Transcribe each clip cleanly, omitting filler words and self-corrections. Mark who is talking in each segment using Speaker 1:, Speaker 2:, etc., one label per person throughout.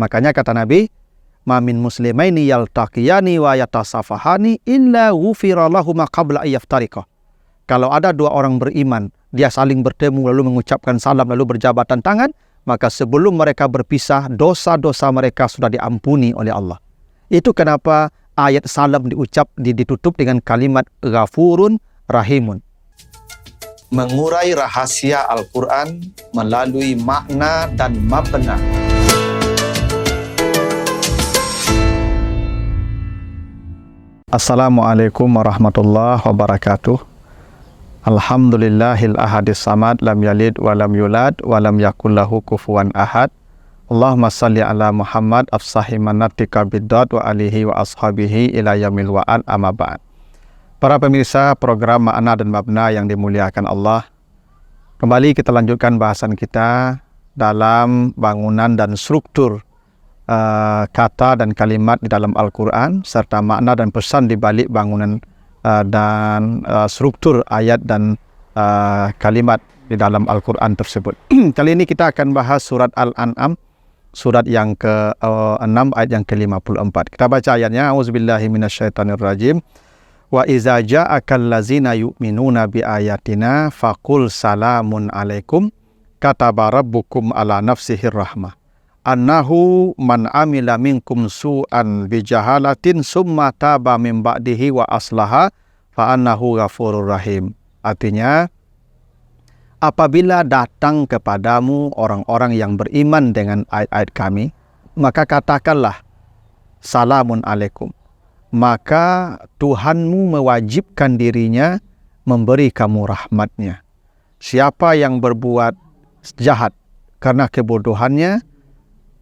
Speaker 1: Makanya kata Nabi, "Ma min muslimaini yaltaqiyani wa yatasafahani illa ghufira lahum qabla ayyaftariqa." Kalau ada dua orang beriman, dia saling bertemu lalu mengucapkan salam lalu berjabatan tangan, maka sebelum mereka berpisah, dosa-dosa mereka sudah diampuni oleh Allah. Itu kenapa ayat salam ditutup dengan kalimat ghafurun rahimun. Mengurai rahasia Al-Quran melalui makna dan mabna. Assalamualaikum warahmatullahi wabarakatuh. Alhamdulillahil ahadis samad, lam yalid walam yulad walam yakul lahu kufuwan ahad. Allahumma salli ala Muhammad afsahi manatika biddad wa alihi wa ashabihi ila yamil wa'ad amma ba'd. Para pemirsa program Makna dan Mabna yang dimuliakan Allah, kembali kita lanjutkan bahasan kita dalam bangunan dan struktur kata dan kalimat di dalam Al-Quran, serta makna dan pesan di balik bangunan dan struktur ayat dan kalimat di dalam Al-Quran tersebut. Kali ini kita akan bahas surat Al-An'am, surat yang ke-6 ayat yang ke-54. Kita baca ayatnya. Auzubillahi minasyaitonirrajim. Wa iza ja'akal lazina yu'minuna bi ayatina faqul salamun alaikum kataba rabbukum ala nafsihir rahmah annahu man amila minkum su'an bi jahalatin summa taba min ba'dihi wa aslaha fa annahu ghafurur rahim. Artinya, apabila datang kepadamu orang-orang yang beriman dengan ayat-ayat kami, maka katakanlah salamun alaikum. Maka Tuhanmu mewajibkan dirinya memberi kamu rahmatnya. Siapa yang berbuat jahat karena kebodohannya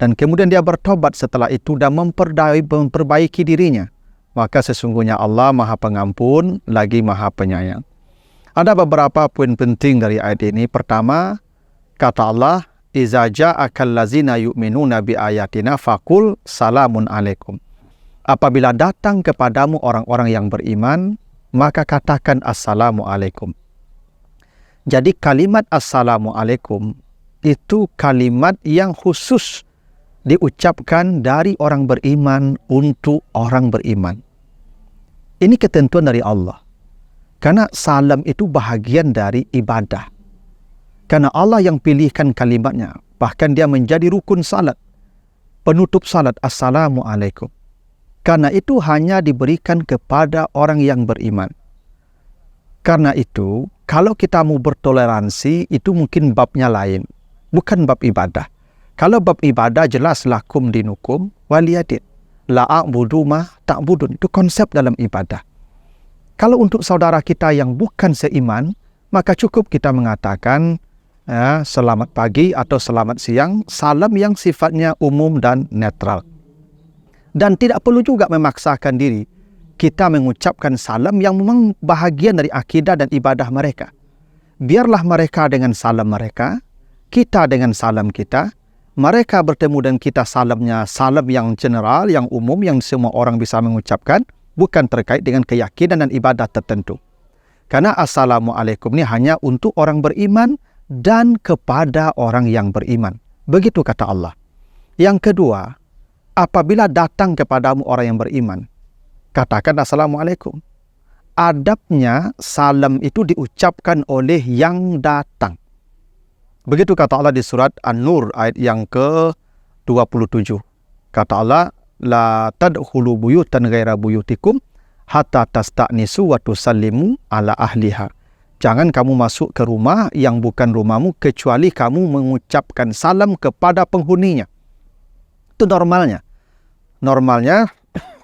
Speaker 1: dan kemudian dia bertobat setelah itu dan memperbaiki dirinya, maka sesungguhnya Allah Maha Pengampun lagi Maha Penyayang. Ada beberapa poin penting dari ayat ini. Pertama, kata Allah, "Iza ja'akal lazina yu'minuna bi ayatina faqul salamun alaikum." Apabila datang kepadamu orang-orang yang beriman, maka katakan assalamualaikum. Jadi kalimat assalamualaikum itu kalimat yang khusus diucapkan dari orang beriman untuk orang beriman. Ini ketentuan dari Allah. Karena salam itu bahagian dari ibadah. Karena Allah yang pilihkan kalimatnya. Bahkan dia menjadi rukun salat. Penutup salat, assalamualaikum. Karena itu hanya diberikan kepada orang yang beriman. Karena itu, kalau kita mau bertoleransi, itu mungkin babnya lain. Bukan bab ibadah. Kalau bab ibadah, jelas lakum dinukum waliyadin. La a'budu ma ta'budun. Itu konsep dalam ibadah. Kalau untuk saudara kita yang bukan seiman, maka cukup kita mengatakan selamat pagi atau selamat siang, salam yang sifatnya umum dan netral. Dan tidak perlu juga memaksakan diri kita mengucapkan salam yang memang bahagian dari akidah dan ibadah mereka. Biarlah mereka dengan salam mereka, kita dengan salam kita, mereka bertemu dan kita salamnya salam yang general, yang umum, yang semua orang bisa mengucapkan, bukan terkait dengan keyakinan dan ibadah tertentu. Karena assalamualaikum ini hanya untuk orang beriman dan kepada orang yang beriman. Begitu kata Allah. Yang kedua, apabila datang kepadamu orang yang beriman, katakan assalamualaikum. Adabnya salam itu diucapkan oleh yang datang. Begitu kata Allah di surat An-Nur ayat yang ke-27. Kata Allah, la tadkhulu buyutan ghaira buyutikum hatta tasta'nisu wa tusallimu ala ahliha. Jangan kamu masuk ke rumah yang bukan rumahmu kecuali kamu mengucapkan salam kepada penghuninya. Itu normalnya. Normalnya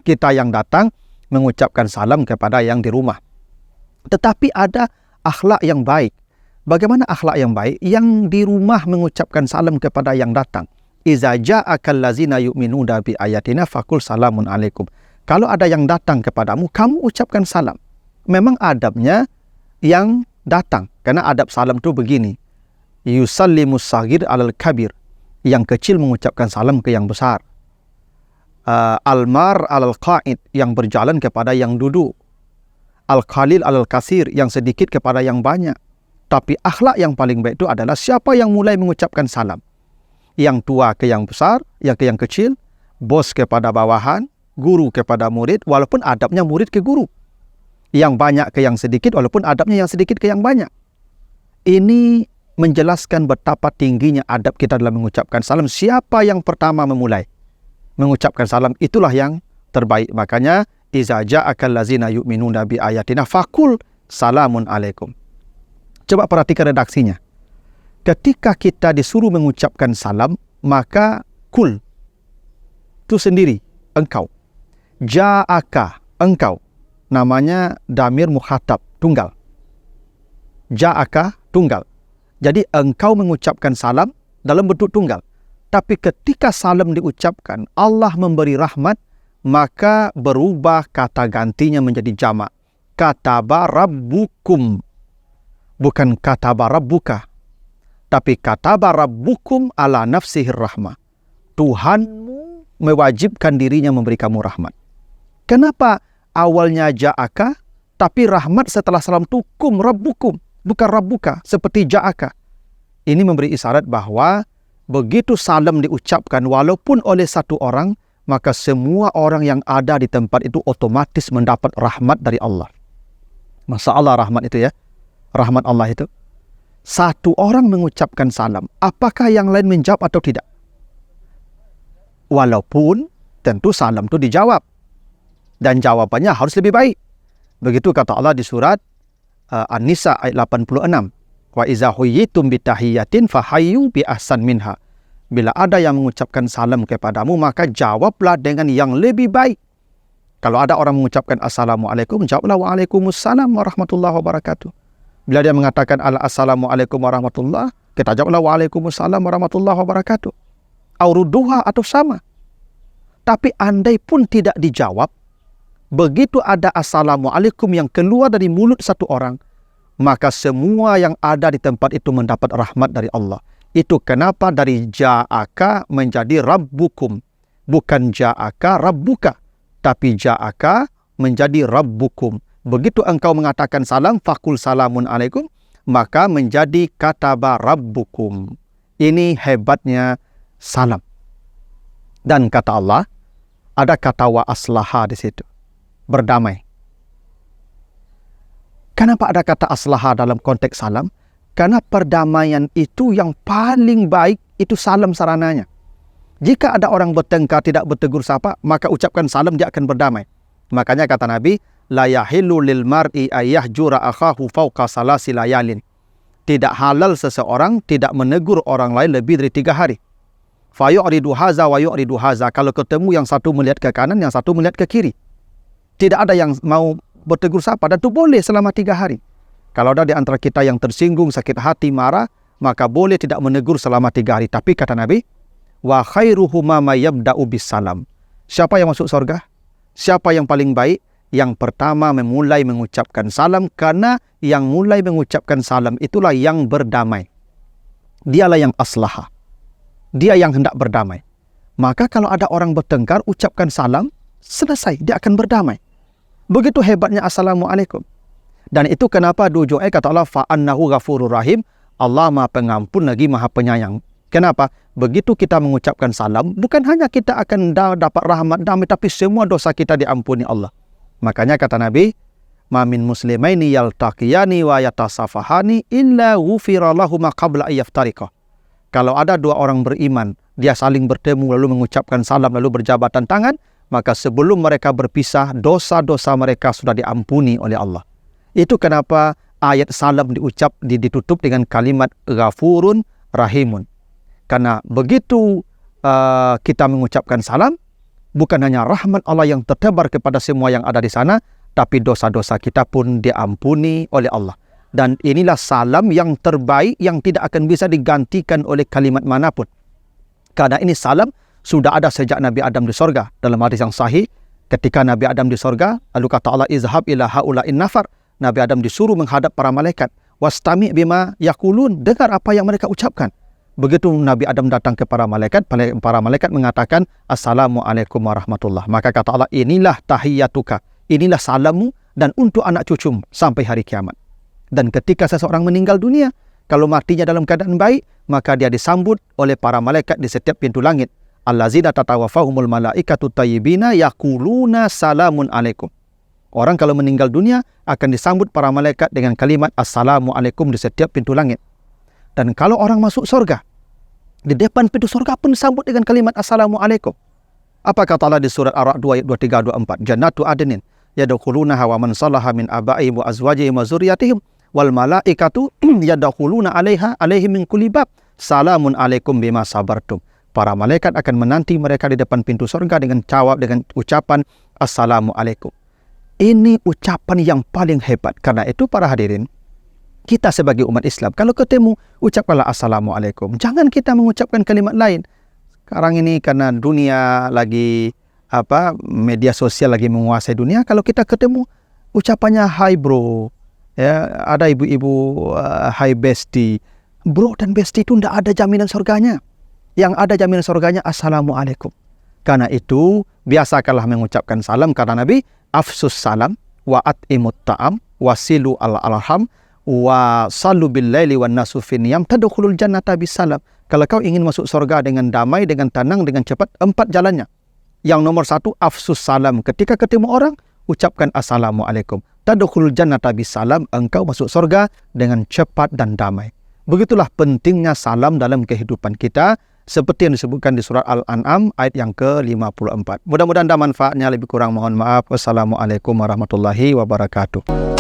Speaker 1: kita yang datang mengucapkan salam kepada yang di rumah. Tetapi ada akhlak yang baik. Bagaimana akhlak yang baik? Yang di rumah mengucapkan salam kepada yang datang. Iza ja'akal lazina yu'minuna bi ayatina faqul salamun alaikum. Kalau ada yang datang kepadamu, kamu ucapkan salam. Memang adabnya yang datang. Karena adab salam itu begini. Yusallimus saghir alal kabir. Yang kecil mengucapkan salam ke yang besar. Al-mar alal qa'id, yang berjalan kepada yang duduk. Al-qalil alal kasir, yang sedikit kepada yang banyak. Tapi akhlak yang paling baik itu adalah siapa yang mulai mengucapkan salam. Yang tua ke yang besar, yang ke yang kecil, bos kepada bawahan, guru kepada murid, walaupun adabnya murid ke guru. Yang banyak ke yang sedikit, walaupun adabnya yang sedikit ke yang banyak. Ini menjelaskan betapa tingginya adab kita dalam mengucapkan salam. Siapa yang pertama memulai mengucapkan salam, itulah yang terbaik. Makanya, iza ja'akal lazina yu'minuna bi ayatina fakul salamun alaikum. Coba perhatikan redaksinya. Ketika kita disuruh mengucapkan salam, maka kul itu sendiri, engkau. Ja'aka, engkau. Namanya damir mukhatab, tunggal. Ja'aka, tunggal. Jadi engkau mengucapkan salam dalam bentuk tunggal. Tapi ketika salam diucapkan, Allah memberi rahmat, maka berubah kata gantinya menjadi jamak. Kataba rabbukum. Bukan kataba rabbuka. Tapi kataba rabbukum ala nafsihir rahmah. Tuhanmu mewajibkan dirinya memberi kamu rahmat. Kenapa awalnya ja'aka, tapi rahmat setelah salam itu kum rabbukum, bukan rabbuka, seperti ja'aka. Ini memberi isyarat bahwa begitu salam diucapkan walaupun oleh satu orang, maka semua orang yang ada di tempat itu otomatis mendapat rahmat dari Allah. Masya Allah rahmat itu ya. Rahmat Allah itu. Satu orang mengucapkan salam, apakah yang lain menjawab atau tidak? Walaupun tentu salam itu dijawab. Dan jawabannya harus lebih baik. Begitu kata Allah di surat An-Nisa ayat 86. Wa iza huyyitum bitahiyyatin fahayyu bi ahsan minha. Bila ada yang mengucapkan salam kepadamu, maka jawablah dengan yang lebih baik. Kalau ada orang mengucapkan assalamualaikum, jawablah waalaikumsalam warahmatullahi wabarakatuh. Bila dia mengatakan assalamualaikum warahmatullah, kita jawablah waalaikumsalam warahmatullahi wabarakatuh. Auruduha atau sama. Tapi andai pun tidak dijawab, begitu ada assalamualaikum yang keluar dari mulut satu orang, maka semua yang ada di tempat itu mendapat rahmat dari Allah. Itu kenapa dari ja'aka menjadi rabbukum. Bukan ja'aka rabbuka, tapi ja'aka menjadi rabbukum. Begitu engkau mengatakan salam, fakul salamun alaikum, maka menjadi kataba rabbukum. Ini hebatnya salam. Dan kata Allah, ada kata wa aslaha di situ. Berdamai. Kenapa ada kata aslaha dalam konteks salam? Karena perdamaian itu yang paling baik, itu salam sarananya. Jika ada orang bertengkar, tidak bertegur sapa, maka ucapkan salam, dia akan berdamai. Makanya kata Nabi, la yahillu lil mar'i ayyahjura akhahu fawqa salasi layalin. Tidak halal seseorang tidak menegur orang lain lebih dari 3 hari. Fa yu'ridu haza wa yu'ridu haza. Kalau ketemu yang satu melihat ke kanan, yang satu melihat ke kiri. Tidak ada yang mau bertegur sapa, dan itu boleh selama 3 hari. Kalau ada di antara kita yang tersinggung, sakit hati, marah, maka boleh tidak menegur selama 3 hari. Tapi kata Nabi, wa khairuhuma may yabda'u bis salam. Siapa yang masuk surga? Siapa yang paling baik? Yang pertama memulai mengucapkan salam, karena yang mulai mengucapkan salam itulah yang berdamai. Dialah yang aslaha. Dia yang hendak berdamai. Maka kalau ada orang bertengkar, ucapkan salam, selesai, dia akan berdamai. Begitu hebatnya assalamualaikum. Dan itu kenapa dujuai kata Allah, fa'annahu ghafurur rahim. Allah maha pengampun lagi maha penyayang. Kenapa? Begitu kita mengucapkan salam, bukan hanya kita akan dapat rahmat damai, tapi semua dosa kita diampuni Allah. Makanya kata Nabi, ma min muslimaini yaltaqiyani wa yatasafahani illa ghufira lahum qabla ayyaftariqah. Kalau ada 2 orang beriman, dia saling bertemu lalu mengucapkan salam lalu berjabatan tangan, maka sebelum mereka berpisah, dosa-dosa mereka sudah diampuni oleh Allah. Itu kenapa ayat salam ditutup dengan kalimat ghafurun rahimun. Karena begitu kita mengucapkan salam, bukan hanya rahmat Allah yang tertebar kepada semua yang ada di sana, tapi dosa-dosa kita pun diampuni oleh Allah. Dan inilah salam yang terbaik yang tidak akan bisa digantikan oleh kalimat manapun. Karena ini salam sudah ada sejak Nabi Adam di sorga. Dalam hadis yang sahih, ketika Nabi Adam di sorga, lalu kata Allah, izhab ila haula'in nafar. Nabi Adam disuruh menghadap para malaikat. Wastami' bima yakulun. Dengar apa yang mereka ucapkan. Begitu Nabi Adam datang ke para malaikat mengatakan, Assalamualaikum warahmatullah. Maka kata Allah, inilah tahiyyatuka. Inilah salammu dan untuk anak cucumu sampai hari kiamat. Dan ketika seseorang meninggal dunia, Kalau matinya dalam keadaan baik, maka dia disambut oleh para malaikat di setiap pintu langit. Allazina tatawafahumul malaikatu tayyibina yaquluna salamun alaikum. Orang kalau meninggal dunia akan disambut para malaikat dengan kalimat assalamualaikum di setiap pintu langit. Dan kalau orang masuk surga, di depan pintu surga pun disambut dengan kalimat assalamualaikum. Apa kata Allah di surat Ar-Ra'd 2 ayat 23 24? Jannatu adnin yadkhulunaha wa man salaha min abaihim wa azwajihim wa zurriyyatihim wal malaikatu yadkhuluna 'alaihim min kulli bab. Salamun alaikum bima sabartum. Para malaikat akan menanti mereka di depan pintu surga dengan ucapan assalamualaikum. Ini ucapan yang paling hebat. Karena itu para hadirin, kita sebagai umat Islam, kalau ketemu, ucapkanlah assalamualaikum. Jangan kita mengucapkan kalimat lain. Sekarang ini karena dunia lagi media sosial lagi menguasai dunia, kalau kita ketemu ucapannya hi bro, ya, ada ibu-ibu hi bestie. Bro dan bestie itu tidak ada jaminan surganya. Yang ada jaminan surganya assalamualaikum. Karena itu biasakanlah mengucapkan salam, karena Nabi afsus salam wa at'imut ta'am wasilu al-arham wa sallu bil laili wan nasu fin niyam tadkhulul jannata bisalam. Kalau kau ingin masuk surga dengan damai, dengan tenang, dengan cepat, 4 jalannya. Yang nomor 1, afsus salam. Ketika ketemu orang, ucapkan assalamualaikum. Tadkhulul jannata bisalam. Engkau masuk surga dengan cepat dan damai. Begitulah pentingnya salam dalam kehidupan kita, seperti yang disebutkan di surat Al-An'am ayat yang ke-54. Mudah-mudahan ada manfaatnya, lebih kurang mohon maaf. Wassalamualaikum warahmatullahi wabarakatuh.